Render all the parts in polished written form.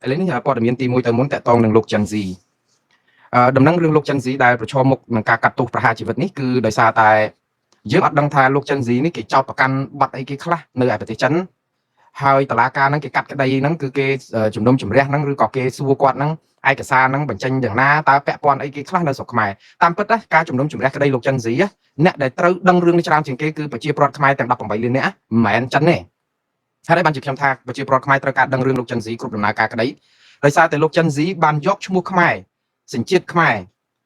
ឥឡូវនេះព័ត៌មានទី1ទៅមុនតកតងនឹងលោកចិនស៊ីដំណឹងរឿងលោកចិនស៊ីដែលប្រឈមមុខនឹងការកាត់ទោសប្រហារជីវិតនេះគឺដោយសារតែយើងអត់ដឹងថាលោកចិនស៊ីនេះគេចោទប្រកាន់បាត់អីគេខ្លះនៅឯប្រទេសចិនហើយតឡាការហ្នឹងគេកាត់ក្តីហ្នឹងគឺគេជំនុំជម្រះហ្នឹងឬក៏គេសួរគាត់ហ្នឹងឯកសារហ្នឹងបញ្ចេញយ៉ាងណាតើពាក់ព័ន្ធអីគេខ្លះនៅស្រុកខ្មែរតាមពិតណាការជំនុំជម្រះក្តីលោកចិនស៊ីអ្នកដែលត្រូវដឹងរឿងនេះច្រើនជាងគេគឺប្រជាពលរដ្ឋខ្មែរទាំង18លាននាក់មិនមែនចិនទេហើយបានជាខ្ញុំថាប្រជាពលរដ្ឋខ្មែរត្រូវការដឹងរឿងលោកចិនស៊ីគ្រប់ដំណើរការក្តីដោយសារតែលោកចិនស៊ីបានយកឈ្មោះខ្មែរសញ្ជាតិខ្មែ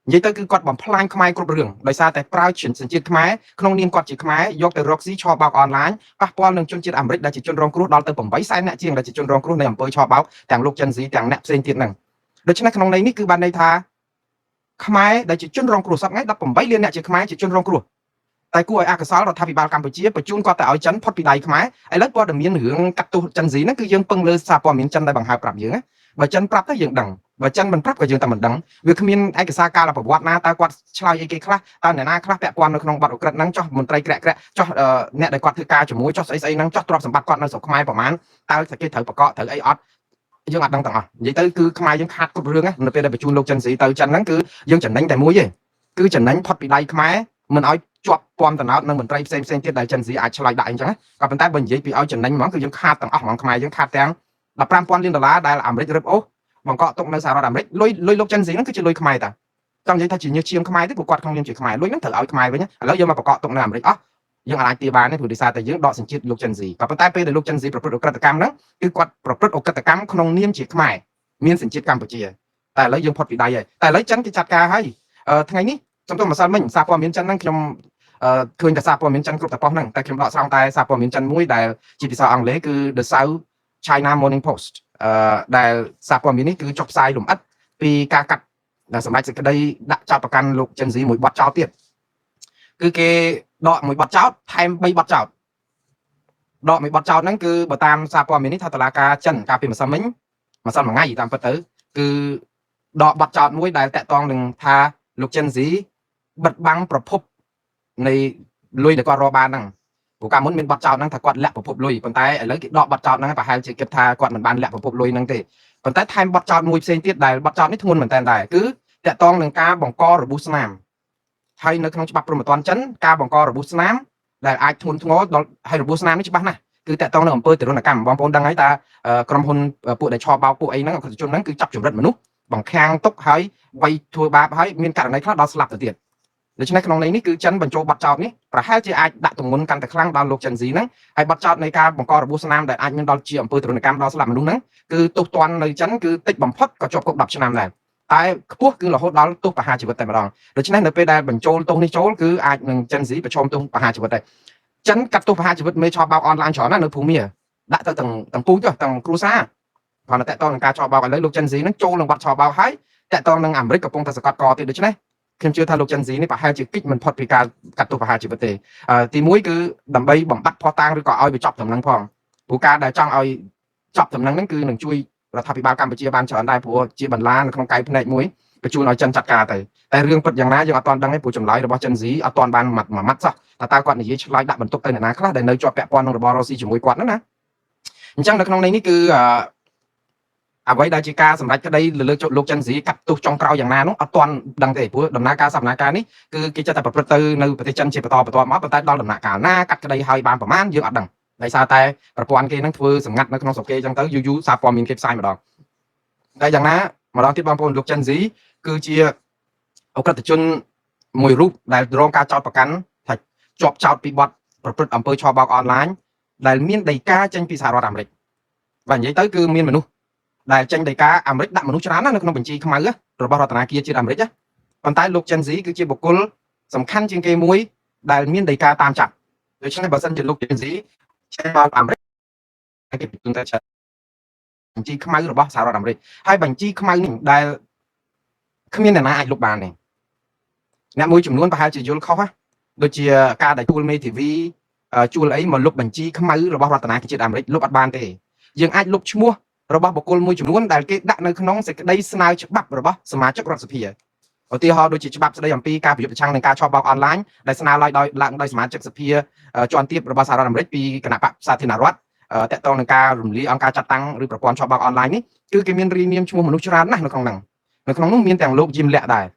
រនិយាយទៅគឺគាត់បំផ្លាញខ្មែរគ្រប់រឿងដោយសារតែប្រើសញ្ជាតិខ្មែរក្នុងនាមគាត់ជាខ្មែរយកទៅរកស៊ីឆបោកអនឡាញប៉ះពាល់នឹងជនជាតិអាមេរិកដែលជាជនរងគ្រោះដល់ទៅ800,000នាក់ជាងដែលជាជនរងគ្រោះនៃអំពើឆបោកទាំងលោកចិនស៊ីទាំងអ្នកផ្សេងទៀតហ្នឹងដូច្នេះក្នុងន័យនេះគឺបានន័យថាខ្មែរដែលជាជនរងគ្រោះសពថ្ងៃ18លានអ្នកជាខ្មែរជាជនរងគ្រោះតែគួរឲ្យអកុសលរដ្ឋាភិបាលកម្ពុជាបញ្ជូនគាត់ទៅឲ្យចិនផុតពីដៃខ្មែរឥឡូវព័ត៌មានរឿងកាត់ទោសចិនស៊ីហ្នឹងគឺយើងពឹងលើសារព័ត៌មានចិនដែលបង្ហើបប្រាប់យើងណាបើចិនប្រាប់ទៅយើងដឹងបើចិនមិនប្រាប់ក៏យើងតែមិនដឹងវាគ្មានឯកសារការប្រវត្តិណាតើគាត់ឆ្លើយអីគេខ្លះតើអ្នកណាខ្លះពាក់ព័ន្ធនៅក្នុងបទអក្រិតហ្នឹងចោះមន្ត្រីក្រាក់ចោះអ្នកដែលគាត់ធ្វើការជាមួយចោះស្អីហ្នឹងចោះទ្រព្យសម្បត្តិគាត់នៅស្រុកខ្មែរប្រហែលតើគេត្រូវបកកត្រូវអីអត់យើងអត់ដឹងទាំងអស់និយាយទៅគឺខ្មែរយើងខាតគ្រប់រឿងណានៅពេលដែលបញ្ជូនលោកចិនស៊ីទៅចិនហ្នឹងគឺយើងចំណេញតែមួយទេគឺចំណេញផុតពីដៃខ្មែរមិនឲ្យជាប់ពំតំណោតនឹងមន្ត្រីផ្សេងទៀតដែលចិនស៊ីអាចឆ្លើយដាក់អីចឹងក៏ប៉ុន្តែបើនិយាយពីឲ្យចំណេញហ្មងគឺយើងខាតទាំងអស់ហ្មងខ្មែរយើងខាតទាំង15,000 លានដុល្លារដែលអាមេរិករឹបអូសបង្កក់ទុកនៅសហរដ្ឋអាមេរិកលុយលោកចិនស៊ីហ្នឹងគឺជាលុយខ្មែរតាចង់និយាយថាជាញើសឈាមខ្មែរទេព្រោះគាត់ក្នុងនាមជាខ្មែរលុយហ្នឹងត្រូវឲ្យខ្មែរវិញឥឡូវយកមកបង្កក់ទុកនៅអាមេរិកអស់យើងអាចទាបានទេព្រោះដោយសារតែយើងដកសញ្ជាតិលោកចិនស៊ីក៏ប៉ុន្តែពេលដែលលោកចិនស៊ីប្រព្រឹត្តអក្រិតកម្មហ្នឹងគឺគាត់ប្រព្រឹត្តអក្រិតកម្មក្នុងនាមជាខ្មែរមានសញ្ជាតិកម្ពុជាតែឥឡូវយើងផុតពីដៃហើយតែឥឡូវចិនគេចាត់ការហើយថ្ងៃនេះចំពោះម្សិលមិញសារព័ត៌មានចិនហ្នឹងខ្ញុំឃើញតែសារព័ត៌មានចិនគ្រប់តែប៉ុណ្្នឹងតែខ្ញុំដកស្រង់តែសារព័ត៌មានចិនមួយដែលជាភាសាអង់គ្លេសគឺ The South China Morning Post ដែលសារព័ត៌មាននេះគឺចុះផ្សាយលម្អិតពីការកាត់សម្ដេចសេចក្តីដាក់ចោទប្រកាន់លោកចិនស៊ីមួយបទចោទទៀតគឺគេដកមួយបទចោទថែម3បទចោទដកមួយបទចោទហ្នឹងគឺបើតាមសារព័ត៌មាននេះថាតុលាការចិនកាលពីម្សិលមិញម្សិលមួយថ្ងៃតាមពិតទៅគឺដកបទចោទមួយដែលតាក់ទងនឹងថាលោកចិនស៊ីបិទបាំងប្រភពនៃលុយដែលគាត់រកបានហ្នឹងព្រោះកាលមុនមានបទចោទហ្នឹងថាគាត់លាក់ប្រភពលុយប៉ុន្តែឥឡូវគេដកបទចោទហ្នឹងប្រហែលជាគិតថាគាត់មិនបានលាក់ប្រភពលុយហ្នឹងទេប៉ុន្តែថែមបទចោទមួយផ្សេងទៀតដែលបទចោទនេះធ្ងន់មែនតើដែរគឺតាក់ទងនឹងការបង្ករបួសស្នាមហើយនៅក្នុងច្បាប់ព្រហ្មទណ្ឌចិនការបង្ករបួសស្នាមដែលអាចធ្ងន់ធ្ងរដល់ហើយរបួសស្នាមនេះច្បាស់ណាស់គឺតាក់ទងនឹងអំពើទរណកម្មបងប្អូនដឹងហើយតើក្រុមហ៊ុនពួកដែលឆបោកពួកអីហ្នឹងអក្រិតជនហ្នឹងគឺចាប់ចម្រិតមនុស្សបង្ខាំងទុកហើយវាយធ្វើបាបហើយមានករណីខ្លះដល់ស្លាប់ទៅទៀតដូច្នេះក្នុងន័យនេះគឺចិនបញ្ចូលបទចោទនេះប្រហែលជាអាចដាក់ទម្ងន់កាន់តែខ្លាំងដល់លោកចិនស៊ីហ្នឹងហើយបទចោទនៃការបង្ករបួសស្នាមដែលអាចមានដល់ជាអំពើទរណកម្មដល់ស្លាប់មនុស្សហ្នឹងគឺទោសទណ្ឌនៅចិនគឺតិចបំផុតក៏ជាប់គុក10ឆ្នាំដែរតែខ្ពស់គឺរហូតដល់ទោសប្រហារជីវិតតែម្ដងដូច្នេះនៅពេលដែលបញ្ចូលទោសនេះចូលគឺអាចនឹងចិនស៊ីប្រឈមទោសប្រហារជីវិតដែរចិនកាត់ទោសប្រហារជីវិតមេឆបោកអនឡាញច្រើនណាស់នៅភូមិដាក់ទៅទាំងពូជទាំងគ្រួសារគ្រាន់តែតកតងនឹងការឆបោកឥឡូវលោកចិនស៊ីហ្នឹងចូលនឹងបទឆបោកហើយតកតងនឹងអាមេរិកកំពុងតែសកាត់កទៀតដូច្នេះខ្ញុំជឿថាលោកចិនស៊ីនេះប្រហែលជាគិតមិនផុតពីការកាត់ទោសប្រហារជីវិតទេទី1គឺដើម្បីបំបត្តិផោះតាំងឬក៏ឲ្យវាចប់ដំណឹងផងព្រោះការដែលចង់ឲ្យចប់ដំណឹងហ្នឹងគឺនឹងជួយរដ្ឋាភិបាលកម្ពុជាបានច្រើនដែរព្រោះជាបន្លានៅក្នុងកាយភ្នែកមួយបញ្ជូនឲ្យចិនចាត់ការទៅតែរឿងពិតយ៉ាងណាយើងអត់ទាន់ដឹងទេព្រោះចម្លើយរបស់ចិនស៊ីអត់ទាន់បានមួយម៉ាត់សោះតើគាត់និយាយឆ្លើយដាក់បន្ទុកទៅអ្នកណាខ្លះដែលនៅជាប់ពាក់ព័ន្ធនឹងរបបរុស្ស៊ីជាមួយគាត់ហ្នឹងណាអញ្ចឹងនៅក្នុងន័យនេះគឺអ្វីដែលជាការសម្រេចក្តីលើលោកចិនស៊ីកាត់ទោសចុងក្រោយយ៉ាងណានោះអត់ទាន់ដឹងទេព្រោះដំណើរការសវនកម្មនេះគឺគេចិត្តតែប្រព្រឹត្តទៅនៅប្រទេសចិនជាបន្តមកប៉ុន្តែដល់ដំណាក់កាលណាកាត់ក្តីហើយបានប្រមាណយើងអត់ដឹងដោយសារតែប្រព័ន្ធគេនឹងធ្វើសម្ងាត់នៅក្នុងស្រុកគេអញ្ចឹងទៅយូរសារព័ត៌មានគេផ្សាយម្ដងតែយ៉ាងណាម្ដងទៀតបងប្អូនលោកចិនស៊ីគឺជាអក្រិតជនមួយរូបដែលរងការចោទប្រកាន់ថាជាប់ចោទពីបទប្រព្រឹត្តអំពើឆបោកអនឡាញដែលមានដីកាចេញពីសហរដ្ឋអាមេរិកបាទនិយាយទៅគឺមានមនុស្សដែលចេញដីកាអាមេរិកដាក់មនុស្សច្រើនណាស់នៅក្នុងបញ្ជីខ្មៅរបស់រដ្ឋាភិបាលជាតិអាមេរិកប៉ុន្តែលោកចិនស៊ីគឺជាបុគ្គលសំខាន់ជាងគេមួយដែលមានដីកាតាមចាប់ដូច្នេះបើសិនជាលោកចិនស៊ីចេញមកអាមេរិកគេពិគ្រោះតែចាត់បញ្ជីខ្មៅរបស់សហរដ្ឋអាមេរិកហើយបញ្ជីខ្មៅនេះដែលគ្មានអ្នកណាអាចលុបបានទេអ្នកមួយចំនួនប្រហែលជាយល់ខុសដូចជាការដែលជួលមេធាវីជួលអីមកលុបបញ្ជីខ្មៅរបស់រដ្ឋាភិបាលជាតិអាមេរិកលុបអត់បានទេយើងអាចលុបឈ្មោះរបស់បុគ្គលមួយចំនួនដែលគេដាក់នៅក្នុងសេចក្តីស្នើច្បាប់របស់សមាជិករដ្ឋសភាឧទាហរណ៍ដូចជាច្បាប់ស្តីអំពីការប្រយុទ្ធប្រឆាំងនឹងការឆបោកអនឡាញដែលស្នើឡើងដោយសមាជិកសភាជាន់ទាបរបស់សហរដ្ឋអាមេរិកពីគណៈបកសាធារណរដ្ឋ តកតងនឹងការរំលាយអង្គការចាត់តាំងឬប្រព័ន្ធឆបោកអនឡាញនេះគឺគេមានរៀបនាមឈ្មោះមនុស្សច្រើនណាស់នៅក្នុងនោះមានទាំងលោកយឹមលាក់ដែរ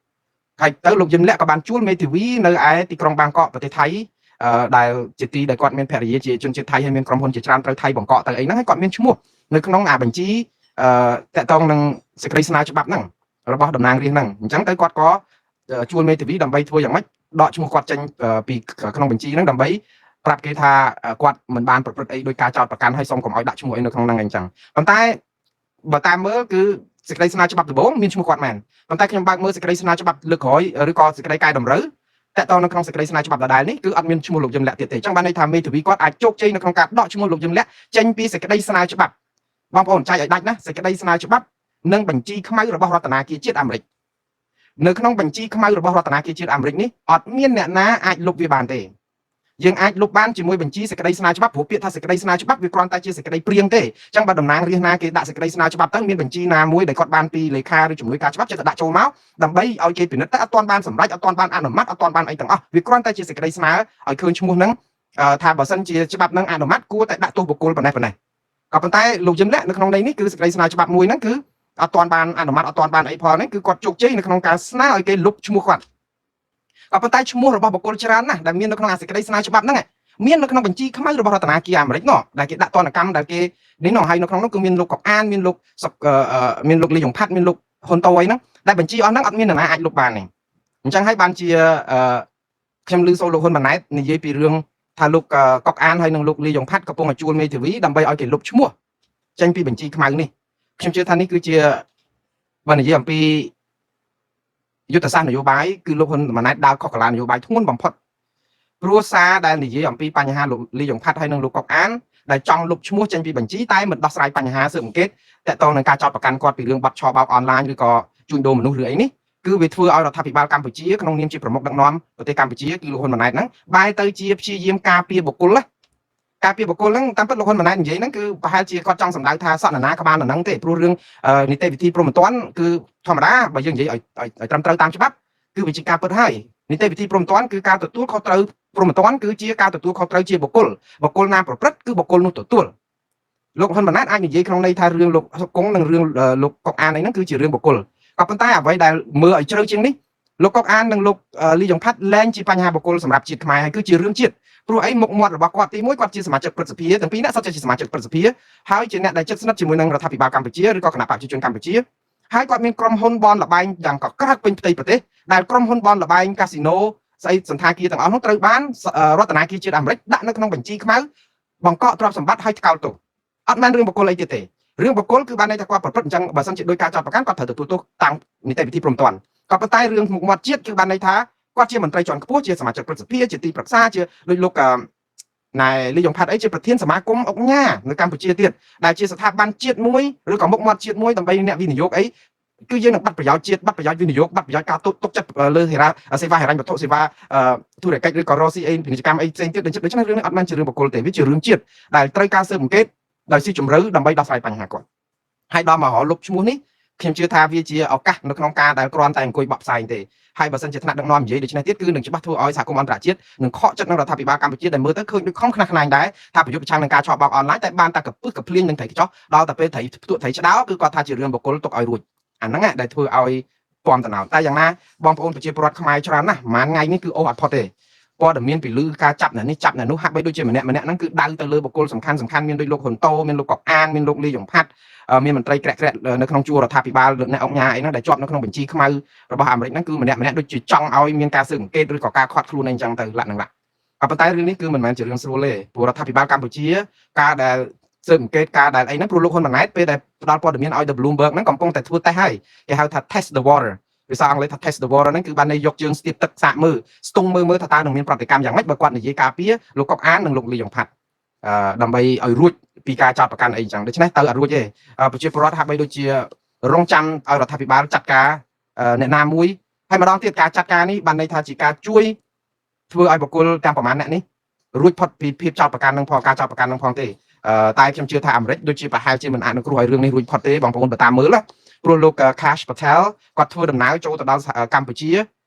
ហើយទៅលោកយឹមលាក់ក៏បានជួលមេធាវីនៅឯទីក្រុងបាងកកប្រទេសថៃដែលជាទីដែលគាត់មានភរិយាជាជនជាតិថៃហើយមានក្រុមហ៊ុនជាច្រើនត្រូវថៃបង្កក់ទៅអីហ្នឹងហើយគាត់មានឈ្មោះនៅក្នុងបញ្ជីតកតងនឹងសេចក្តីស្នើច្បាប់ហ្នឹងរបស់តំណាងរាស្ត្រហ្នឹងអញ្ចឹងទៅគាត់ក៏ជួលមេធាវីដើម្បីធ្វើយ៉ាងម៉េចដកឈ្មោះគាត់ចេញពីក្នុងបញ្ជីហ្នឹងដើម្បីប្រាប់គេថាគាត់មិនបានប្រព្រឹត្តអីដោយការចោទប្រកាន់ហើយសូមកុំឲ្យដាក់ឈ្មោះអីនៅក្នុងហ្នឹងអញ្ចឹងប៉ុន្តែបើតាមមើលគឺសេចក្តីស្នើច្បាប់ដំបូងមានឈ្មោះគាត់មែនប៉ុន្តែខ្ញុំបើកមើលសេចក្តីស្នើច្បាប់លើកក្រោយឬក៏សេចក្តីកែតម្រូវតកតងនៅក្នុងសេចក្តីស្នើច្បាប់ដដែលនេះគឺអត់មានឈ្មោះលោកយឹមលាក់ទៀតទេអញ្ចឹងបានន័យថាមេធាវីគាត់អាចជោគជ័យនៅក្នុងការដកឈ្មោះលោកយឹមលាក់ចេញពីសេចក្តីស្នើច្បាប់បងប្អូនចែកឲ្យដាច់ណាសេចក្តីស្នើច្បាប់និងបញ្ជីខ្មៅរបស់រដ្ឋាភិបាលជាតិអាមេរិកនៅក្នុងបញ្ជីខ្មៅរបស់រដ្ឋាភិបាលជាតិអាមេរិកនេះអត់មានអ្នកណាអាចលុបវាបានទេយើងអាចលុបបានជាមួយបញ្ជីសេចក្តីស្នើច្បាប់ព្រោះពាក្យថាសេចក្តីស្នើច្បាប់វាគ្រាន់តែជាសេចក្តីព្រៀងទេអញ្ចឹងបើតំណាងរាស្ត្រណាគេដាក់សេចក្តីស្នើច្បាប់ទៅមានបញ្ជីណាមួយដែលគាត់បានពីលេខាឬជំនួយការច្បាប់ចេះតែដាក់ចូលមកដើម្បីឲ្យគេពិនិត្យតែអត់ទាន់បានសម្រេចអត់ទាន់បានអនុម័តអត់ទាន់បានអីទាំងអស់វាគ្រាន់តែជាសេចក្តីស្នើឲ្យឃើញឈ្មោះហ្នឹងថាបើសិនជាច្បាប់ហ្នឹងអនុម័តគួរតែដាក់ទោសបុគ្គលប៉ុណ្ណេះក៏ប៉ុន្តែលោកយឹមលាក់នៅក្នុងន័យនេះគឺសេចក្តីស្នើច្បាប់មួយហ្នឹងគឺអត់ទាន់បានអនុម័តអត់ទាន់បានអីផលហ្នឹងគឺគាត់ជោគជ័យនៅក្នុងការស្នើឲ្យគេលុបឈ្មោះគាត់ក៏ប៉ុន្តែឈ្មោះរបស់បុគ្គលច្រើនណាស់ដែលមាននៅក្នុងសេចក្តីស្នើច្បាប់ហ្នឹងមាននៅក្នុងបញ្ជីខ្មៅរបស់រដ្ឋាភិបាលអាមេរិកនោះដែលគេដាក់ទណ្ឌកម្មដែលគេនេះនោះហើយនៅក្នុងនោះគឺមានលោកកបអានមានលោកលីយ៉ុងផាត់មានលោកហ៊ុនតូអីហ្នឹងដែលបញ្ជីអស់ហ្នឹងអត់មាននរណាអាចលុបបានទេអញ្ចឹងហើយបានជាខ្ញុំឮសូរលោកហ៊ុនម៉ាណែតនិយាយពីរឿងថាលោកកបអានហើយនិងលោកលីយ៉ុងផាត់កំពុងតែជួលមេធាវីដើម្បីឲ្យគេលុបឈ្មោះចេញពីបញ្ជីខ្មៅនេះខ្ញុំជឿថានេះគឺជាបើនិយាយអំពីយុទ្ធសាស្ត្រនយោបាយគឺលោកហ៊ុនម៉ាណែតដើរខុសកលនយោបាយធ្ងន់បំផុតព្រោះសារដែលនិយាយអំពីបញ្ហាលោកលីយ៉ុងផាត់ហើយនិងលោកកបអានដែលចង់លុបឈ្មោះចេញពីបញ្ជីតែមិនដោះស្រាយបញ្ហាស៊ើបអង្កេតតកតងនឹងការចោទប្រកាន់គាត់ពីរឿងបាត់ឆបោកអនឡាញឬក៏ជួញដូរមនុស្សឬអីនេះគឺវាធ្វើឲ្យរដ្ឋាភិបាលកម្ពុជាក្នុងនាមជាប្រមុខដឹកនាំប្រទេសកម្ពុជាគឺលោកហ៊ុនម៉ាណែតហ្នឹងបែរទៅជាព្យាយាមការពារបុគ្គលហ្នឹងតាមពិតលោកហ៊ុនម៉ាណែតនិយាយហ្នឹងគឺប្រហែលជាគាត់ចង់សម្ដៅថាសន្តានាក្បាលហ្នឹងទេព្រោះរឿងនីតិវិធីព្រហ្មទណ្ឌគឺធម្មតាបើយើងនិយាយឲ្យត្រឹមត្រូវតាមច្បាប់គឺវាជាការពិតហើយនីតិវិធីព្រហ្មទណ្ឌគឺការទទួលខុសត្រូវព្រហ្មទណ្ឌគឺជាការទទួលខុសត្រូវជាបុគ្គលណាប្រព្រឹត្តគឺបុគ្គលនោះទទួលលោកហ៊ុនម៉ាណែតអាចនិយាយក្នុងន័យថារឿងលោកសុគង្គនិងរឿងលោកកុកអានអីហ្នឹងគឺជារឿងបុគ្គលក៏ប៉ុន្តែអ្វីដែលមើលឲ្យជ្រៅជាងនេះលោកកុកអាននិងលោកលីយ៉ុងផាត់លែងជាបញ្ហាបុគ្គលសម្រាប់ជាតិខ្មែរហើយគឺជារឿងជាតិព្រោះអីមុខមាត់របស់គាត់ទី1គាត់ជាសមាជិកព្រឹទ្ធសភាទាំងពីរនាក់សុទ្ធតែជាសមាជិកព្រឹទ្ធសភាហើយជាអ្នកដែលជិតស្និទ្ធជាមួយនឹងរដ្ឋាភិបាលកម្ពុជាឬក៏គណៈបព្វជិជនកម្ពុជាហើយគាត់មានក្រុមហ៊ុនបនលបែងយ៉ាងកក្រើកពេញផ្ទៃប្រទេសដែលក្រុមហ៊ុនបនលបែងកាស៊ីណូស្អីសន្តាគារទាំងអស់នោះត្រូវបានរដ្ឋាភិបាលជាតិអាមេរិកដាក់នៅក្នុងបញ្ជីខ្មៅបង្កក់ទ្រព្យសម្បត្តិឲ្យថ្កោលទោសអត់មែនរឿងបុគ្គលអីទៀតទេរឿងបុគ្គលគឺបានន័យថាគាត់ប្រព្រឹត្តអញ្ចឹងបើសិនជាដោយការចោទប្រកាន់គាត់ត្រូវទទួលទោសតាមនីតិវិធីព្រហ្មទណ្ឌក៏ប៉ុន្តែរឿងមុខមាត់ជាតិគឺបានន័យថាគាត់ជាមន្ត្រីជាន់ខ្ពស់ជាសមាជិកព្រឹទ្ធសភាជាទីប្រឹក្សាជាដូចលោកណែលីយ៉ុងផាត់អីជាប្រធានសមាគមអង្គការនៅកម្ពុជាទៀតដែលជាស្ថាប័នជាតិមួយឬក៏មុខមាត់ជាតិមួយដើម្បីអ្នកវិនិយោគអីគឺយើងនឹងបាត់ប្រយោជន៍ជាតិបាត់ប្រយោជន៍វិនិយោគបាត់ប្រយោជន៍ការទុកចិត្តលើសេវាហិរញ្ញវត្ថុសេវាធុរកិច្ចឬក៏រកស៊ីអីពាណិជ្ជកម្មអីផ្សេងទៀតដូច្នេះរឿងនេះអត់មែនជារឿងបុគ្គលទេវាជារឿងជាតិដែលត្រូវការស៊ើបអង្កេតដោយស៊ីជម្រៅដើម្បីដោះស្រាយបញ្ហាគាត់ហើយដល់មករលុបឈ្មោះនេះខ្ញុំជឿថាវាជាឱកាសនៅក្នុងការដែលគ្រាន់តែអង្គុយបកផ្សាយទេហើយបើសិនជាថ្នាក់ដឹកនាំនិយាយដូច្នេះទៀតគឺនឹងច្បាស់ធ្វើឲ្យសហគមន៍អន្តរជាតិនឹងខកចិត្តនឹងរដ្ឋាភិបាលកម្ពុជាដែលមើលទៅឃើញដូចខំខ្នះខ្នែងដែរថាប្រយុទ្ធប្រឆាំងនឹងការឆបោកអនឡាញតែបានតែកពឹសកភ្លៀងនឹងត្រីខ្ចោះដល់តែពេលត្រីផ្ទួតត្រីឆ្ដោគឺគាត់ថាជារឿងបុគ្គលទុកឲ្យរួចអាហ្នឹងដែលធ្វើឲ្យពំតំណោតែយ៉ាងណាបងប្អូនប្រជាពលរដ្ឋខ្មែរច្រើនណាស់ប្រហែលថ្ងៃនេះគឺអូអត់ផុតទេព័ត៌មានពីលឺការចាប់អ្នកនេះចាប់អ្នកនោះហាក់បីដូចជាម្នាក់ហ្នឹងគឺដៅទៅលើបុគ្គលសំខាន់មានដូចលោកហ៊ុនតូមានលោកកបអានមានលោកលីយ៉ុងផាត់មានមន្ត្រីក្រាក់នៅក្នុងជួររដ្ឋាភិបាលអ្នកអង្គការអីហ្នឹងដែលជាប់នៅក្នុងបញ្ជីខ្មៅរបស់អាមេរិកហ្នឹងគឺម្នាក់ដូចជាចង់ឲ្យមានការស៊ើបអង្កេតឬក៏ការខាត់ខ្លួនអីអញ្ចឹងទៅលក្ខណៈក៏ប៉ុន្តែរឿងនេះគឺមិនមែនជារឿងស្រួលទេព្រោះរដ្ឋាភិបាលកម្ពុជាការដែលស៊ើបអង្កេតការដែលអីហ្នឹងព្រោះលោកហ៊ុនម៉ាណែតពេលដែលផ្ដល់ព័ត៌មានឲ្យ The Bloomberg ហ្នឹងកំពុងតែធ្វើតេស្តហើយគេហៅថា test the water ភាសាអង់គ្លេសថា test the water ហ្នឹងគឺបានយកជើងស្ទាបទឹកសាកមើលស្ទង់មើលថាតើនឹងមានប្រតិកម្មយ៉ាងម៉េចបើគាត់និយាយការពារលោកកុកអាននិងលោកលីយ៉ុងផាត់ដើម្បីឲ្យរួចពីការចោទប្រកាន់អីចឹងដូច្នេះទៅអត់រួចទេប្រជាពលរដ្ឋហាក់បីដូចជារងចាំឲ្យរដ្ឋាភិបាលចាត់ការអ្នកណាមួយហើយម្ដងទៀតការចាត់ការនេះបានន័យថាជាការជួយធ្វើឲ្យបុគ្គលទាំងប្រមាណអ្នកនេះរួចផុតពីភាពចោទប្រកាន់នឹងផងការចោទប្រកាន់នឹងផងទេតែខ្ញុំជឿថាអាមេរិកដូចជាប្រហែលជាមិនអនុគ្រោះឲ្យរឿងនេះរួចផុតទេបងប្អូនបើតាមមើលព្រោះលោក Kash Patel គាត់ធ្វើដំណើរចូលទៅដល់កម្ពុជា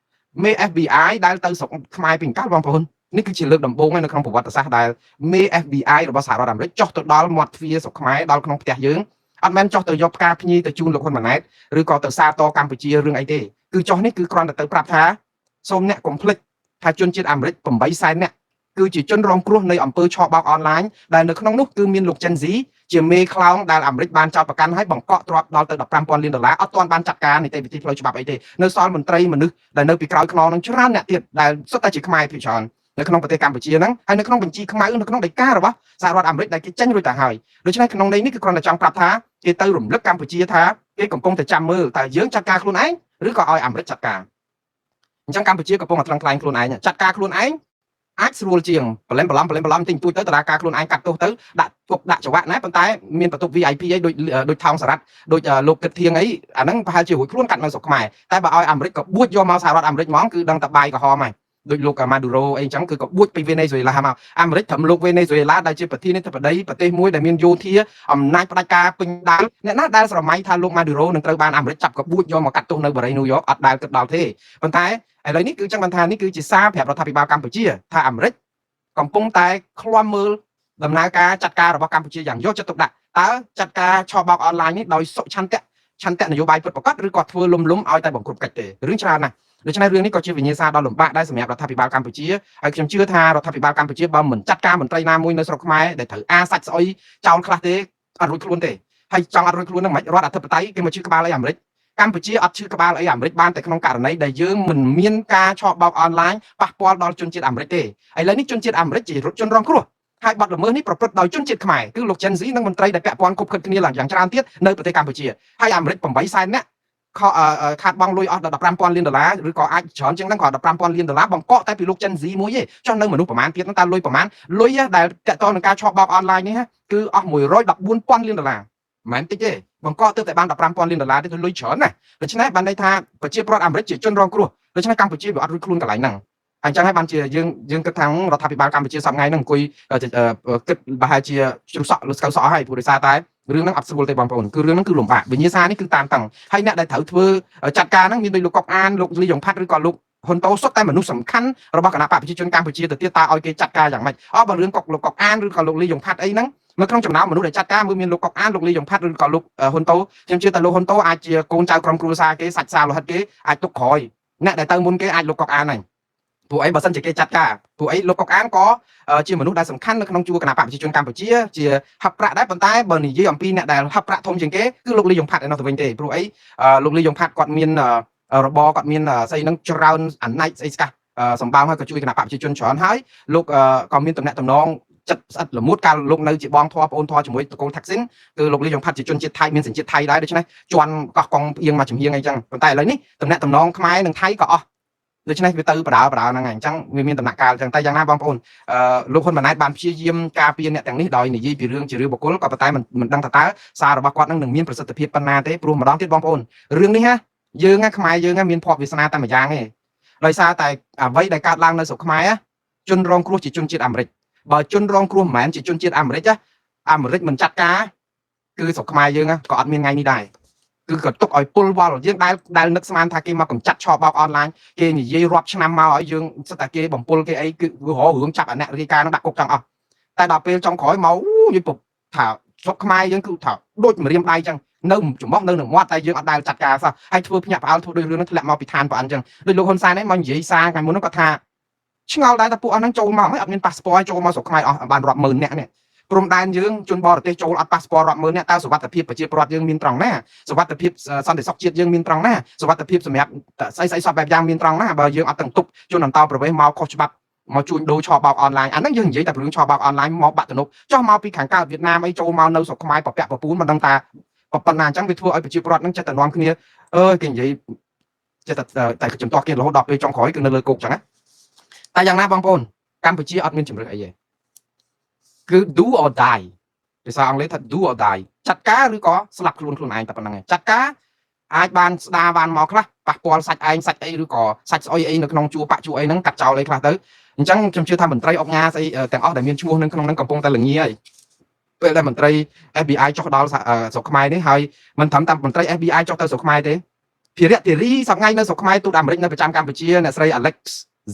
មេ FBI ដែលទៅស្រុកខ្មែរពីកាលបងប្អូន នេះគឺជាលើកដំបូងនៅក្នុងប្រវត្តិសាស្ត្រដែលមេ FBI របស់សហរដ្ឋអាមេរិកចុះទៅដល់មាត់ទ្វារស្រុកខ្មែរដល់ក្នុងផ្ទះយើងអត់មែនចុះទៅយកផ្កាភ្ញីទៅជូនលោកហ៊ុនម៉ាណែតឬក៏ទៅសារតកម្ពុជារឿងអីទេគឺចុះនេះគឺគ្រាន់តែទៅប្រាប់ថាសូមអ្នកកុំភ្លេចថាជនជាតិអាមេរិក8សែននាក់គឺជាជនរងគ្រោះនៃអំពើឆបោកអនឡាញដែលនៅក្នុងនោះគឺមានលោកចិនស៊ីជាមេខ្លោងដែលអាមេរិកបានចោទប្រកាន់ឲ្យបង្កក់ទ្រព្យដល់ទៅ$15,000 លានអត់ទាន់បានចាត់ការនីតិវិធីផ្លូវច្បាប់អីទេនៅសល់មន្ត្រីមនុស្សដែលនៅពីក្រោយខ្នងនឹងច្រើនអ្នកទៀតដែលសុទ្ធតែជាខ្មែរភាគច្រើននៅក្នុងប្រទេសកម្ពុជាហ្នឹងហើយនៅក្នុងបញ្ជីខ្មៅនៅក្នុងដីការបស់សហរដ្ឋអាមេរិកដែលគេចេញរួចទៅហើយដូច្នេះក្នុងន័យនេះគឺគ្រាន់តែចង់ប្រាប់ថាគេទៅរំលឹកកម្ពុជាថាគេកំពុងតែចាំមើលតើយើងចាត់ការខ្លួនឯងឬក៏ឲ្យអាមេរិកចាត់ការអញ្ចឹងកម្ពុជាកំពុងតែថ្លឹងថ្លែងខ្លួនឯងចាត់ការខ្លួនឯងអាចស្រួលជាងបលែមបន្លំទិញពូជទៅតារាការខ្លួនឯងកាត់ទោសទៅដាក់ពុកដាក់ចង្វាក់ណាប៉ុន្តែមានបន្ទប់ VIP អីដូចថោងសារ៉ាត់ដូចលោកគិតធៀងអីអាហ្នឹងប្រហែលជារួចខ្លួនកាត់នៅស្រុកខ្មែរតែបើឲ្យអាមេរិកក៏បួចយកមកសហរដ្ឋអាមេរិកហ្មងគឺដឹងតែបាយក្រហមហើយដូចលោកម៉ាឌូរ៉ូអីចឹងគឺក៏បួចពីវេណេស៊ុយឡាមកអាមេរិកធ្វើលោកវេណេស៊ុយឡាដែលជាប្រធានាធិបតីប្រទេសមួយដែលមានយោធាអំណាចផ្ដាច់ការពេញដៃអ្នកណាដែលស្រមៃថាលោកម៉ាឌូរ៉ូនឹងត្រូវបានអាមេរិកចាប់ក៏បួចយកមកកាត់ទោសនៅបរិយាញូវយ៉កអត់ដែលគិតដល់ទេប៉ុន្តែឥឡូវនេះគឺចឹងបានថានេះគឺជាសារប្រាប់រដ្ឋាភិបាលកម្ពុជាថាអាមេរិកកំពុងតែឃ្លាំមើលដំណើរការចាត់ការរបស់កម្ពុជាយ៉ាងយកចិត្តទុកដាក់តើចាត់ការឆបោកអនឡាញនេះដោយសុឆន្ទៈនយោបាយពិតប្រាកដឬក៏ធ្វើលំឲ្យតែបង្គ្រប់កិច្ចទេរឿងច្រើនណាស់ដូច្នេះរឿងនេះក៏ជាវិញ្ញាសាដ៏លំបាកដែរសម្រាប់រដ្ឋាភិបាលកម្ពុជាហើយខ្ញុំជឿថារដ្ឋាភិបាលកម្ពុជាបើមិនចាត់ការមន្ត្រីណាមួយនៅស្រុកខ្មែរដែលត្រូវអាសាច់ស្អុយចោលខ្លះទេអត់រួចខ្លួនទេហើយចង់អត់រួចខ្លួននឹងមិនរដ្ឋអធិបតេយ្យគេមកជឿក្បាលអីអាមេរិកកម្ពុជាអត់ឈឺក្បាលអីអាមេរិកបានតែក្នុងករណីដែលយើងមិនមានការឆបោកអនឡាញប៉ះពាល់ដល់ជនជាតិអាមេរិកទេឥឡូវនេះជនជាតិអាមេរិកជាជនរងគ្រោះហើយបទល្មើសនេះប្រព្រឹត្តដោយជនជាតិខ្មែរគឺលោកចិនស៊ីនិងមន្ត្រីដែលពាក់ព័ន្ធគ្រប់គ្រងគ្នាយ៉ាងច្រើនទៀតនៅប្រទេសកម្ពុជាហើយអាមេរិក8សែននាក់ខាតបង់លុយអស់ដល់$15,000 លានឬក៏អាចច្រើនជាងហ្នឹងក៏$15,000 លានបង្កក់តែពីលោកចិនស៊ីមួយទេចុះនៅមនុស្សប្រមាណទៀតហ្នឹងតើលុយប្រមាណលុយដែលតាក់ទងនឹងការឆបោកអនឡាញនេះគឺអស់$114,000 លានមិនមែនតិចទេបង្កក់ទៅតែបាន$15,000 លានទេលុយច្រើនណាដូច្នេះបានន័យថាប្រជាពលរដ្ឋអាមេរិកជាជនរងគ្រោះដូច្នេះកម្ពុជាវាអត់រួចខ្លួនកន្លែងហ្នឹងអញ្ចឹងហើយបានជាយើងគិតថារដ្ឋាភិបាលកម្ពុជាសប្តាហ៍ថ្ងៃហ្នឹងអង្គុយគិតប្រហែលជាជ្រុះសក់ឬស្កៅសក់ហើយព្រោះដោយសារតែរឿងហ្នឹងអត់ស្រួលទេបងប្អូនគឺរឿងហ្នឹងគឺលំបាកវិញ្ញាសានេះគឺតានតឹងហើយអ្នកដែលត្រូវធ្វើចាត់ការហ្នឹងមានដូចលោកកុកអានលោកលីយ៉ុងផាត់ឬក៏លោកហ៊ុនតូសុទ្ធតែមនុស្សសំខាន់របស់គណៈបកប្រជាជនកម្ពុជាទៅទៀតតើឲ្យគេចាត់ការយ៉ាងម៉េចបើរឿងលោកកុកអានឬក៏លោកលីយ៉ុងផាត់អីហ្នឹងនៅក្នុងចំណោមមនុស្សដែលចាត់ការមានលោកកុកអានលោកលីយ៉ុងផាត់ឬក៏លោកហ៊ុនតូខ្ញុំជឿថាលោកហ៊ុនតូអាចជាកូនចៅក្រុមគ្រួសារគេសាច់សាលោហិតគេអាចទុកក្រោយអ្នកដែលទៅមុនគេអាចលោកកុកអានហ្នឹងព្រោះអីបើសិនជាគេចាត់ការព្រោះអីលោកកុកអានក៏ជាមនុស្សដែលសំខាន់នៅក្នុងជួរគណៈបកប្រជាជនកម្ពុជាជាហັບប្រាក់ដែរប៉ុន្តែបើនិយាយអំពីអ្នកដែលហັບប្រាក់ធំជាងគេគឺលោកលីយ៉ុងផាត់ឯនោះទៅវិញទេព្រោះអីលោកលីយ៉ុងផាត់គាត់មានរបរគាត់មានស្អីហ្នឹងច្រើនអាណៃស្អីស្កាស់សម្បើមហើយក៏ជួយគណៈបកប្រជាជនច្រើនហើយលោកក៏មានតំណែងតំណងចិត្តស្អិតល្មួតកាលលោកនៅជាបងធွာប្អូនធွာជាមួយតកូលថាក់ស៊ីនគឺលោកលីយ៉ុងផាត់ជាជនជាតិថៃមានសញ្ជាតិថៃដែរដូច្នេះជន់កោះកុងផ្អៀងមកចំហៀងអីចឹងប៉ុន្តែឥឡូវនេះតំណែងតំណងខ្មែរនិងថៃក៏អស់ដូច្នេះវាទៅបដាហ្នឹងហើយអញ្ចឹងវាមានដំណាក់កាលអញ្ចឹងតែយ៉ាងណាបងប្អូនលោកហ៊ុនម៉ាណែតបានព្យាយាមការពារអ្នកទាំងនេះដោយនិយាយពីរឿងជារឿងបុគ្គលក៏ប៉ុន្តែមិនដឹងថាតើសាររបស់គាត់នឹងមានប្រសិទ្ធភាពប៉ុណ្ណាទេព្រោះម្ដងទៀតបងប្អូនរឿងនេះយើងខ្មែរយើងមានភ័ព្វវាសនាតែម្យ៉ាងទេដោយសារតែអ្វីដែលកើតឡើងនៅស្រុកខ្មែរជនរងគ្រោះជាជនជាតិអាមេរិកបើជនរងគ្រោះមិនមែនជាជនជាតិអាមេរិកអាមេរិកមិនចាត់ការគឺស្រុកខ្មែរយើងក៏អត់មានថ្ងៃនេះដែរគឺក៏ទុកឲ្យពុលវល់យើងដែលនឹកស្មានថាគេមកកំចាត់ឆបោកអនឡាញគេនិយាយរាប់ឆ្នាំមកឲ្យយើងសិតតែគេបំពុលគេអីគឺរឿងចាប់អាអ្នករាយការណ៍នឹងដាក់គុកចង់អស់តែដល់ពេលចុងក្រោយមកយល់ពុកថាស្រុកខ្មែរយើងគឺថាដូចម្រាមដៃចឹងនៅចំោះនៅនឹងមាត់តែយើងអត់ដែលចាត់ការសោះហើយធ្វើភ្ញាក់ផ្អើលធ្វើដូចរឿងនឹងធ្លាក់មកពីឋានប្រអិនចឹងដូចលោកហ៊ុនសែនឯងមកនិយាយសារថ្ងៃមុនហ្នឹងគាត់ថាឆ្ងល់ដែរថាពួកអស់ហ្នឹងចូលមកហើយអត់មានប៉ាសពតចូលមកស្រុកខ្មែរអស់បានរាប់ម៉ឺននាក់នេះព្រំដែនយើងជនបរទេសចូលអត់ប៉ាសពតរាប់ម៉ឺននាក់តើសុវត្ថិភាពប្រជាពលរដ្ឋយើងមានត្រង់ណាសុវត្ថិភាពសន្តិសុខជាតិយើងមានត្រង់ណាសុវត្ថិភាពសម្រាប់ស្អីសពបែបយ៉ាងមានត្រង់ណាបើយើងអត់ទាំងទប់ជនអន្តោប្រវេសន៍មកខុសច្បាប់មកជួញដូរឆបោកអនឡាញអាហ្នឹងយើងនិយាយតែរឿងឆបោកអនឡាញមកបាក់ទំនប់ចោះមកពីខាងកើតវៀតណាមអីចូលមកនៅស្រុកខ្មែរប្រពាក់ប្រពូនមិនដឹងតាប៉ុណ្ណាអញ្ចឹងវាធ្វើឲ្យប្រជាពលរដ្ឋហ្នឹងចិត្តតែនាំគ្នាគេនិយាយចិត្តតែចំទាស់គេរហូតដល់ពេលចុងក្រោយគឺនៅលើគោកអញ្ចឹងណាតែយ៉ាងណាបងប្អូនកម្ពុជាអត់មានជំរឿនអីទេគឺ do or die ភាសាអង់គ្លេសថា do or die ចាត់ការឬក៏ស្លាប់ខ្លួនឯងតែប៉ុណ្្នឹងឯងចាត់ការអាចបានស្ដារបានមកខ្លះប៉ះពាល់សាច់ឯងសាច់អីឬក៏សាច់ស្អុយអីនៅក្នុងជួរបាក់ជួរអីហ្នឹងកាត់ចោលអីខ្លះទៅអញ្ចឹងខ្ញុំជឿថាមន្ត្រីអង្គការស្អីទាំងអស់ដែលមានឈ្មោះនៅក្នុងហ្នឹងកំពុងតែល្ងាហើយពេលដែលមន្ត្រី FBI ចុះដល់ស្រុកខ្មែរនេះហើយមិនត្រឹមតែមន្ត្រី FBI ចុះទៅស្រុកខ្មែរទេភារៈធារីសប្ងៃនៅស្រុកខ្មែរទូតអាមេរិកនៅប្រចាំកម្ពុជាអ្នកស្រី Alex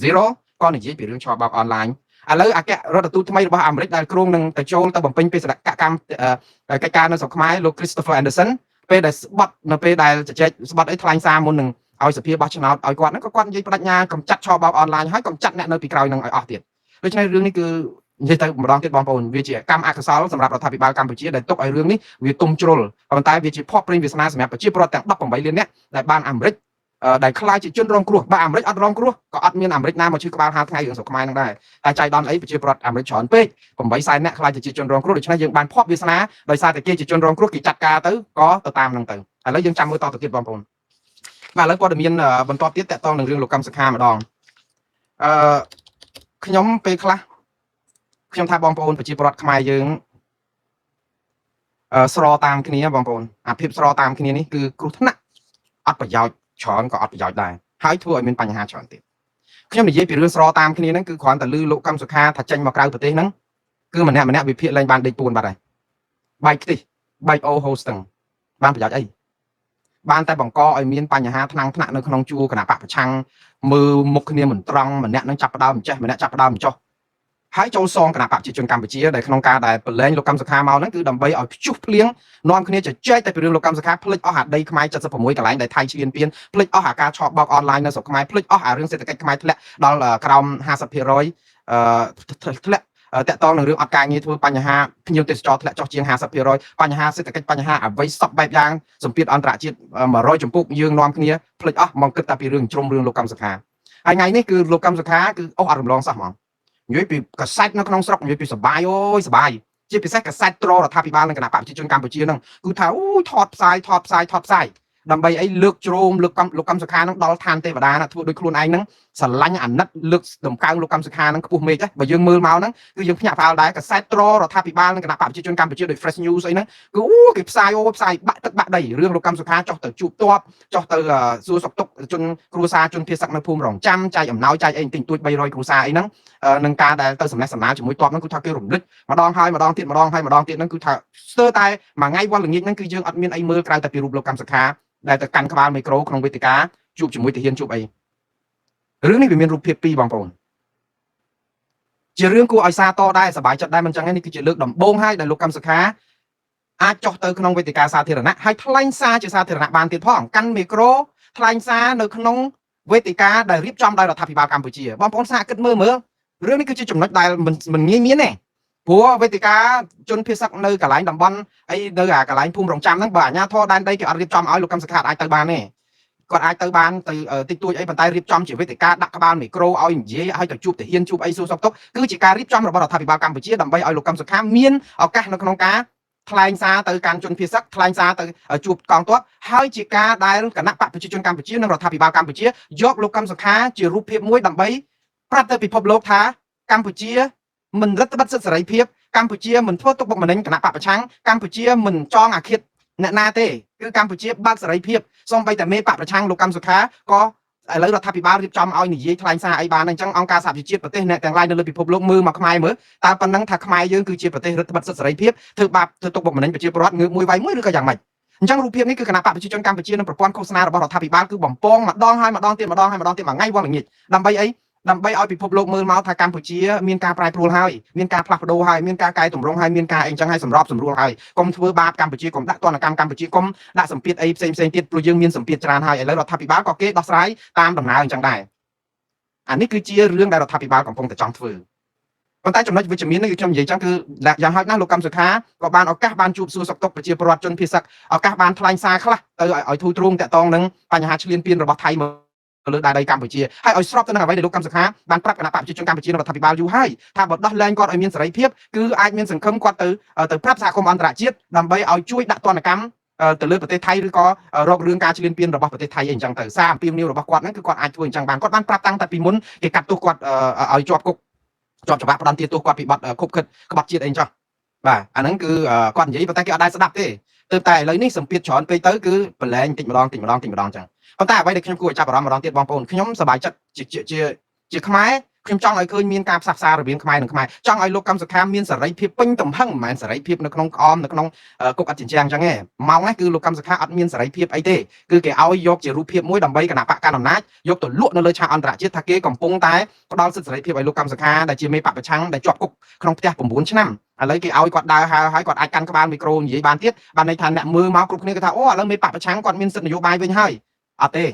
Zero ក៏និយាយពីរឿងឆបោកអនឡាញឥឡូវអគ្គរដ្ឋទូតថ្មីរបស់អាមេរិកដែលគ្រោងនឹងទៅចូលទៅបំពេញបេសកកម្មកិច្ចការនៅស្រុកខ្មែរលោក Christopher Anderson ពេលដែលស្បត់នៅពេលដែលជជែកស្បត់អីថ្លែងសារមុននឹងឲ្យសភាបោះឆ្នោតឲ្យគាត់ហ្នឹងក៏គាត់និយាយបដិញ្ញាកំចាត់ឆបោកអនឡាញហើយកំចាត់អ្នកនៅពីក្រោយនឹងឲ្យអស់ទៀតដូច្នេះរឿងនេះគឺនិយាយទៅម្ដងទៀតបងប្អូនវាជាកម្មអកុសលសម្រាប់រដ្ឋាភិបាលកម្ពុជាដែលទុកឲ្យរឿងនេះវាទុំជ្រុលប៉ុន្តែវាជាភ័ព្វព្រេងវាសនាសម្រាប់ប្រជាពលរដ្ឋទាំង18លាននាក់ដែលបានអាមេរិកដែលខ្លាចជាជនរងគ្រោះបើអាមេរិកអត់រងគ្រោះក៏អត់មានអាមេរិកណាមកឈឺក្បាលហាលថ្ងៃរឿងស្រុកខ្មែរនឹងដែរតែចៃដន្យអីប្រជាពលរដ្ឋអាមេរិកច្រើនពេក8សែននាក់ខ្លាចជាជនរងគ្រោះដូច្នេះយើងបានភ័ព្វវាសនាដោយសារតែគេជាជនរងគ្រោះគេចាត់ការទៅក៏ទៅតាមនឹងទៅឥឡូវយើងចាំមើលតទៅទៀតបងប្អូនបាទឥឡូវព័ត៌មានបន្តទៀតតកតងនឹងរឿងលោកកម្មសខាម្ដងខ្ញុំពេលខ្លះខ្ញុំថាបងប្អូនប្រជាពលរដ្ឋខ្មែរយើងស្រតាមគ្នាបងប្អូនអាភាពស្រតាមគ្នានេះគឺគ្រោះថ្នាក់អត់ប្រយោជន៍ច្រើនក៏អត់ប្រយោជន៍ដែរហើយធ្វើឲ្យមានបញ្ហាច្រើនទៀតខ្ញុំនិយាយពីរឿងស្រតាមគ្នាហ្នឹងគឺគ្រាន់តែលឺលោកកម្មសុខាថាចេញមកក្រៅប្រទេសហ្នឹងគឺម្នាក់វិភាគលែងបានដេកពួនបាត់ហើយបែកខ្ទិះបែកអូហូស្ទឹងបានប្រយោជន៍អីបានតែបង្កឲ្យមានបញ្ហាថ្នាក់នៅក្នុងជួរគណៈបកប្រឆាំងមើលមុខគ្នាមិនត្រង់ម្នាក់នឹងចាប់ផ្ដើមចេះម្នាក់ចាប់ផ្ដើមចុះហើយចូលសងគណៈបកប្រជាជនកម្ពុជាដែលក្នុងការដែលប្រឡែងលោកកម្មសខាមកហ្នឹងគឺដើម្បីឲ្យភ្ជុះភ្លៀងនាំគ្នាជជែកតែពីរឿងលោកកម្មសខាភ្លេចអស់អាដីខ្មែរ76កន្លែងដែលថៃឈ្លានពានភ្លេចអស់អាការឆបបោកអនឡាញនៅស្រុកខ្មែរភ្លេចអស់អារឿងសេដ្ឋកិច្ចខ្មែរធ្លាក់ដល់ក្រោម 50% ធ្លាក់តកតងនឹងរឿងអត់ការងារធ្វើបញ្ហាភ្ញៀវទេសចរធ្លាក់ចុះជាង 50% បញ្ហាសេដ្ឋកិច្ចបញ្ហាអ្វីសពបែបយ៉ាងសម្ពាធអន្តរជាតិ100ចំពោះយើងនាំគ្នាភ្លេចអស់មកគិតតែពីរឿងជ្រុំរឿងលោកកម្មសខាហើយថ្ងៃនេះគឺលោកកម្មសខាគឺអស់អត់រំលងសោះហ្មងនិយាយពីកសែតនៅក្នុងស្រុកនិយាយពីសបាយអូយសបាយជាពិសេសកសែតត្ររដ្ឋាភិបាលនិងគណៈបកប្រជាជនកម្ពុជាហ្នឹងគឺថាអូយថតផ្សាយដើម្បីអីលើកជ្រោមលោកកម្មសុខាហ្នឹងដល់ឋានទេវតាណាធ្វើដោយខ្លួនឯងហ្នឹងស្រឡាញ់អាណិតលើកតម្កើងលោកកម្មសុខាហ្នឹងខ្ពស់មេឃដែរបើយើងមើលមកហ្នឹងគឺយើងភ្ញាក់ផ្អើលដែរកសែតត្ររដ្ឋាភិបាលនិងគណៈបកប្រជាជនកម្ពុជាដោយ Fresh News អីហ្នឹងគឺអូគេផ្សាយបាក់ទឹកបាក់ដីរឿងលោកកម្មសុខាចុះទៅជួបតបចុះទៅសួរសុខទុក្ខជនគ្រួសារជនភៀសសឹកនៅភូមិរងចាំចែកអំណោយចែកអីទិញទួច300គ្រួសារអីហ្នឹងនឹងការដែលទៅសំណេះសំណាលជាមួយតបហ្នឹងគឺថាគេរំលឹកម្ដងហើយម្ដងទៀតម្ដងទៀតហ្នឹងគឺថាស្ទើរតែមួយថ្ងៃវល់ល្ងាចហ្នឹងគឺយើងអត់មានអីមើលក្រៅតែពីរូបលោកកម្មសុខាដែលទៅកាន់ក្បាលមីក្រូក្នុងវេទិកាជួបជាមួយទាហានជួបអីរឿងនេះវាមានរូបភាពពីរបងប្អូនជារឿងគួរឲ្យសាទរដែរសប្បាយចិត្តដែរមិនចឹងទេនេះគឺជាលើកដំបូងហើយដែលលោកកម្មសុខាអាចចុះទៅក្នុងវេទិកាសាធារណៈហើយថ្លែងសារជាសាធារណៈបានទៀតផងកាន់មីក្រូថ្លែងសារនៅក្នុងវេទិកាដែលរៀបចំដោយរដ្ឋាភិបាលកម្ពុជាបងប្អូនសាកគិតមើលរឿងនេះគឺជាចំណុចដែលមិនងាយមានទេព្រោះវេទិកាជនភៀសសឹកនៅកន្លែងតំបន់អីនៅអាកន្លែងភូមិរងចាំហ្នឹងបើអាជ្ញាធរដែនដីគេអត់រៀបចំឲ្យលោកកម្មសខាអាចទៅបានទេគាត់អាចទៅបានទៅតិចតួចអីប៉ុន្តែរៀបចំជាវេទិកាដាក់ក្បាលមីក្រូឲ្យនិយាយឲ្យទៅជួបទាហានជួបអីសួរសុខទុក្ខគឺជាការរៀបចំរបស់រដ្ឋាភិបាលកម្ពុជាដើម្បីឲ្យលោកកម្មសខាមានឱកាសនៅក្នុងការថ្លែងសារទៅកាន់ជនភៀសសឹកថ្លែងសារទៅជួបកងទ័ពហើយជាការដែលគណៈបកប្រជាជនកម្ពុជានិងរដ្ឋាភិបាលកម្ពុជាយកលោកកម្មសខាជារូបភាពមួយដើម្បីប្រាប់ទៅពិភពលោកថាកម្ពុជាមិនរដ្ឋបិទសិទ្ធិសេរីភាពកម្ពុជាមិនធ្វើទុកបុកម្នេញគណៈបកប្រឆាំងកម្ពុជាមិនចងអាឃាតអ្នកណាទេគឺកម្ពុជាបើកសេរីភាពសូម្បីតែមេបកប្រឆាំងលោកកម្មសុខាក៏ឥឡូវរដ្ឋាភិបាលរៀបចំឲ្យនិយាយថ្លែងសារអីបានអញ្ចឹងអង្គការសហប្រជាជាតិប្រទេសអ្នកទាំងឡាយនៅលើពិភពលោកមើលមកខ្មែរមើលតើប៉ុណ្ណឹងថាខ្មែរយើងគឺជាប្រទេសរដ្ឋបិទសិទ្ធិសេរីភាពធ្វើបាបធ្វើទុកបុកម្នេញប្រជាពលរដ្ឋងើបមួយវាយមួយឬក៏យ៉ាងម៉េចអញ្ចឹងរូបភាពនេះគឺគណៈបកប្រជាជនកម្ពុជានិងប្រព័ន្ធឃោសនារបស់រដ្ឋាភិបាលគឺបំពងម្ដងហើយម្ដងទៀតមួយថ្ងៃវល់ល្ងាចដើម្បីអីដើម្បីឲ្យពិភពលោកមើលមកថាកម្ពុជាមានការប្រែប្រួលហើយមានការផ្លាស់ប្ដូរហើយមានការកែតម្រង់ហើយមានការអីចឹងហើយសម្របសម្រួលហើយកុំធ្វើបាបកម្ពុជាកុំដាក់ទណ្ឌកម្មកម្ពុជាកុំដាក់សម្ពាធអីផ្សេងទៀតព្រោះយើងមានសម្ពាធច្រើនហើយឥឡូវរដ្ឋាភិបាលក៏គេដោះស្រាយតាមដំណើរអញ្ចឹងដែរអានេះគឺជារឿងដែលរដ្ឋាភិបាលកំពុងតែចង់ធ្វើប៉ុន្តែចំណុចវិជ្ជមាននេះខ្ញុំនិយាយចឹងគឺយ៉ាងហោចណាស់លោកកម្មសុខាក៏បានឱកាសបានជួបសួរសុខទុក្ខប្រជាពលរដ្ឋជនភៀសសឹកឱកាសបានថ្លែងសារខ្លះទៅឲ្យធូរទ្រង់តាក់ទងនឹងបញ្ហាឈ្លានពានរបស់ថៃលើដែនដីកម្ពុជាហើយឲ្យស្របទៅនឹងអ្វីដែលលោកកម្មសុខាបានប្រាប់គណៈបកប្រជាជនកម្ពុជានិងរដ្ឋាភិបាលយូរហើយថាបើដោះលែងគាត់ឲ្យមានសេរីភាពគឺអាចមានសង្ឃឹមគាត់ទៅប្រាប់សហគមន៍អន្តរជាតិដើម្បីឲ្យជួយដាក់ទណ្ឌកម្មទៅលើប្រទេសថៃឬក៏រករឿងការឈ្លានពានរបស់ប្រទេសថៃអីចឹងទៅសារអំពាវនាវរបស់គាត់ហ្នឹងគឺគាត់អាចធ្វើអញ្ចឹងបានគាត់បានប្រាប់តាំងតែពីមុនគេកាត់ទោសគាត់ឲ្យជាប់គុកជាប់ច្បាប់ផ្ដន្ទាទោសគាត់ពីបទខុបខិតក្បត់ជាតិអីចឹងបាទអាហ្នឹងគឺគាត់និយាយប៉ុន្តែគេអត់ដែរស្ដាប់ទេទើបតែឥឡូវនេះសម្ពាធច្រើនពេកទៅគឺប្រឡែងតិចម្ដងចឹងប៉ុន្តែអ្វីដែលខ្ញុំគួរឲ្យចាប់អារម្មណ៍ម្ដងទៀតបងប្អូនខ្ញុំសប្បាយចិត្តជាខ្មែរ ខ្ញុំចង់ឲ្យឃើញមានការផ្សះផ្សាររបៀងខ្មែរនិងខ្មែរចង់ឲ្យលោកកម្មសខាមានសេរីភាពពេញទំហឹងមិនមែនសេរីភាពនៅក្នុងក្អមនៅក្នុងគុកអត់ចិញ្ចាំងអញ្ចឹងទេម៉ោងនេះគឺលោកកម្មសខាអត់មានសេរីភាពអីទេគឺគេឲ្យយកជារូបភាពមួយដើម្បីគណៈបកកណ្ដាលអំណាចយកទៅលក់នៅលើឆាកអន្តរជាតិថាគេកំពុងតែផ្ដល់សិទ្ធិសេរីភាពឲ្យលោកកម្មសខាដែលជាមេបកប្រឆាំងដែលជាប់គុកក្នុងផ្ទះ9ឆ្នាំឥឡូវគេឲ្យគាត់ដើរហើយគាត់អាចកាន់ក្បាលមីក្រូនិយាយបានទៀតបានន័យថាអ្នកមើលមកគ្រប់គ្នាគេថាអូឥឡូវមេបកប្រឆាំងគាត់មានសិទ្ធិនយោបាយវិញហើយអត់ទេ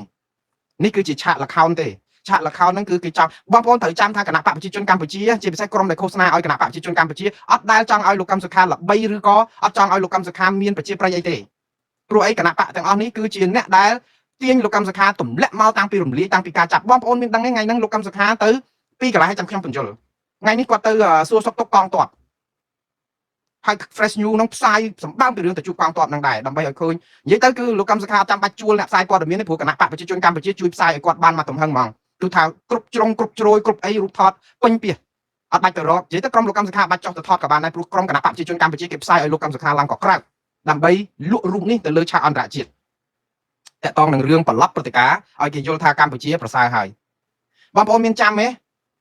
នេះគឺជាឆាកល្ខោនទេឆាកល្ខោនហ្នឹងគឺគេចង់បងប្អូនត្រូវចាំថាគណៈបកប្រជាជនកម្ពុជាជាពិសេសក្រុមដែលឃោសនាឲ្យគណៈបកប្រជាជនកម្ពុជាអត់ដែលចង់ឲ្យលោកកម្មសុខាល្បីឬក៏អត់ចង់ឲ្យលោកកម្មសុខាមានប្រជាប្រិយអីទេព្រោះអីគណៈបកទាំងអស់នេះគឺជាអ្នកដែលទាញលោកកម្មសុខាទម្លាក់មកតាំងពីរំលាយតាំងពីការចាប់បងប្អូនមានដឹងទេថ្ងៃហ្នឹងលោកកម្មសុខាទៅពីកន្លែងចាំខ្ញុំបញ្យល់ថ្ងៃនេះគាត់ទៅសួរសុខទុក្ខកងទ័ពហើយ Fresh News នឹងផ្សាយសម្បើមពីរឿងទៅជួបកងទ័ពនឹងដែរដើម្បីឲ្យឃើញនិយាយទៅគឺលោកកម្មសុខាចាំបាច់ជួលអ្នកផ្សាយព័ត៌មានទេព្រោះគណៈបកប្រជាជនកម្ពុជាជួយផ្សាយឲ្យគាត់បានមកទំហឹងហ្មងគឺថាគ្រប់ជ្រុងគ្រប់ជ្រោយគ្រប់អីរូបថតពេញពីអត់បាច់ទៅរកនិយាយទៅក្រុមលោកកម្មសុខាបាច់ចុះទៅថតក៏បានដែរព្រោះក្រុមគណៈបកប្រជាជនកម្ពុជាគេផ្សាយឲ្យលោកកម្មសុខាឡើងក៏ក្រៅដើម្បីលក់រូបនេះទៅលើឆាកអន្តរជាតិតកតងនឹងរឿងប្រឡប់ព្រឹត្តិការណ៍ឲ្យគេយល់ថាកម្ពុជាប្រសើរហើយបងប្អូនមានចាំទេ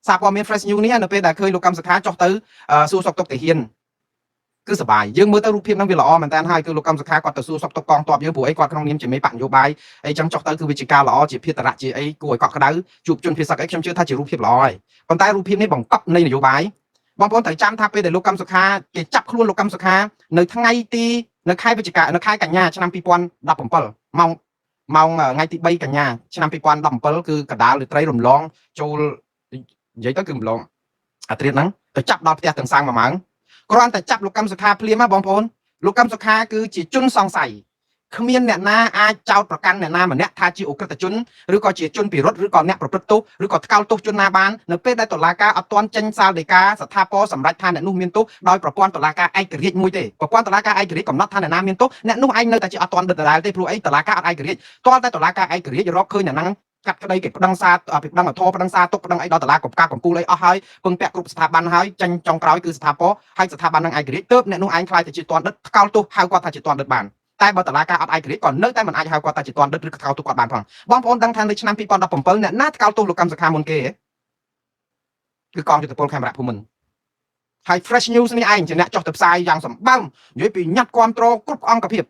សារព័ត៌មាន Fresh News នេះនៅពេលដែលឃើញលោកកម្មសុខាចុះទៅសួរសុខទុក្ខទាហានគឺសប្បាយយើងមើលទៅរូបភាពហ្នឹងវាល្អមែនតើហើយគឺលោកកម្មសុខាគាត់ទៅសួរសុខទុក្ខកងទ័ពយើងព្រោះអីគាត់ក្នុងនាមជាមេបកនយោបាយអីចឹងចុះទៅគឺវាជាការល្អជាភារៈជាអីគួរឲ្យកក់ក្ដៅជួបជនភាសាអីខ្ញុំជឿថាជារូបភាពល្អហើយប៉ុន្តែរូបភាពនេះបង្កប់នៃនយោបាយបងប្អូនត្រូវចាំថាពេលដែលលោកកម្មសុខាគេចាប់ខ្លួនលោកកម្មសុខានៅថ្ងៃទីនៅខែវិច្ឆិកានៅខែកញ្ញាឆ្នាំ2017ម៉ោងថ្ងៃទី3កញ្ញាឆ្នាំ2017គឺកដាលរាត្រីរំលងចូលនិយាយទៅគឺរំលងអាត្រៀតហ្នឹងទៅចាប់ដល់ផ្ទះទាំងសាំង1ម៉ោងគ្រាន់តែចាប់លោកកម្មសុខាភ្លាមបងប្អូនលោកកម្មសុខាគឺជាជនសង្ស័យគ្មានអ្នកណាអាចចោទប្រកាន់អ្នកណាម្នាក់ថាជាអ ுக ្រិតជនឬក៏ជាជនពិរុទ្ធឬក៏អ្នកប្រព្រឹត្តទោសឬក៏ថ្កោលទោសជនណាបាននៅពេលដែលតុលាការអត់ទាន់ចេញសាលដីកាស្ថាពរសម្រាប់ថាអ្នកនោះមានទោសដោយប្រព័ន្ធតុលាការឯករាជ្យមួយទេប្រព័ន្ធតុលាការឯករាជ្យកំណត់ថាអ្នកណាមានទោសអ្នកនោះឯងនៅតែជាអត់ទាន់ដដែលទេព្រោះអីតុលាការអត់ឯករាជ្យទាល់តែតុលាការឯករាជ្យរកឃើញអ្នកហ្នឹងកាត់ក្តីគេប្តឹងសារពីប្តឹងអធរប្តឹងសារទុកប្តឹងអីដល់តុលាការកំពូលអីអស់ហើយពឹងពាក់គ្រប់ស្ថាប័នហើយចាញ់ចុងក្រោយគឺស្ថាពរហើយស្ថាប័ននឹងឯករាជ្យទើបអ្នកនោះឯងខ្លាយទៅជាទណ្ឌិតថ្កោលទោសហៅគាត់ថាជាទណ្ឌិតបានតែបើតុលាការអត់ឯករាជ្យក៏នៅតែមិនអាចហៅគាត់ថាជាទណ្ឌិតឬថ្កោលទោសគាត់បានផងបងប្អូនដឹងថានៅឆ្នាំ2017អ្នកណាថ្កោលទោសលោកកម្មសុខាមុនគេគឺកងយុទ្ធពលខេមរៈភូមិន្ទហើយ Fresh News នេះឯងជាអ្នកចុះទៅផ្សាយយ៉ាងសម្បើមនិយាយពីញ៉ាត់គ្រប់គ្រងគ្រប់អង្គភាព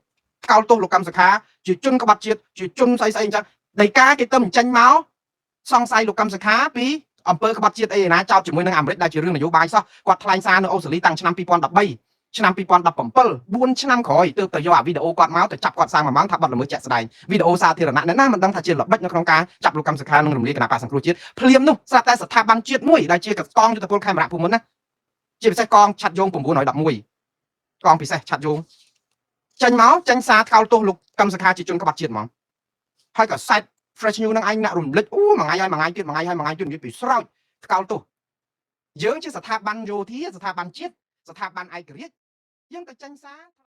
ថ្កោលទោសលោកកម្មសុខាជាជនក្បត់ជាតិជាជនស្អីស្អីអញ្ចឹងដីកាគេទៅបញ្ចេញមកសង្ស័យលោកកម្មសុខាពីអង្គើក្បត់ជាតិអីណាចោតជាមួយនឹងអាមេរិកដែលជារឿងនយោបាយសោះគាត់ថ្លែងសារនៅអូស្ត្រាលីតាំងឆ្នាំ2013ឆ្នាំ2017 4ឆ្នាំក្រោយទើបទៅយកអាវីដេអូគាត់មកទៅចាប់គាត់សាំង1ម៉ោងថាបាត់ល្មើសជាក់ស្ដែងវីដេអូសាធារណៈអ្នកណាមិនដឹងថាជាល្បិចនៅក្នុងការចាប់លោកកម្មសុខានិងរំលាយគណៈបកសង្គ្រោះជាតិភ្លាមនោះស្រាប់តែស្ថាប័នជាតិមួយដែលជាកងយុទ្ធពលខេមរៈភូមិន្ទណាជាពិសេសកងឆាត់យង911កងពិសេសឆាត់យងចេញមកចេញសារថ្កោលទោសលោកកម្មសុខាជាជនក្បត់ជាតិហ្មងហើយក៏សែត Fresh News នឹងឯងអ្នករំលឹកអូមួយថ្ងៃទៀតនិយាយពីស្រោចថ្កោលទោសយើងជាស្ថាប័នយោធាស្ថាប័នជាតិស្ថាប័នឯករាជ្យយើងទៅចេញសារ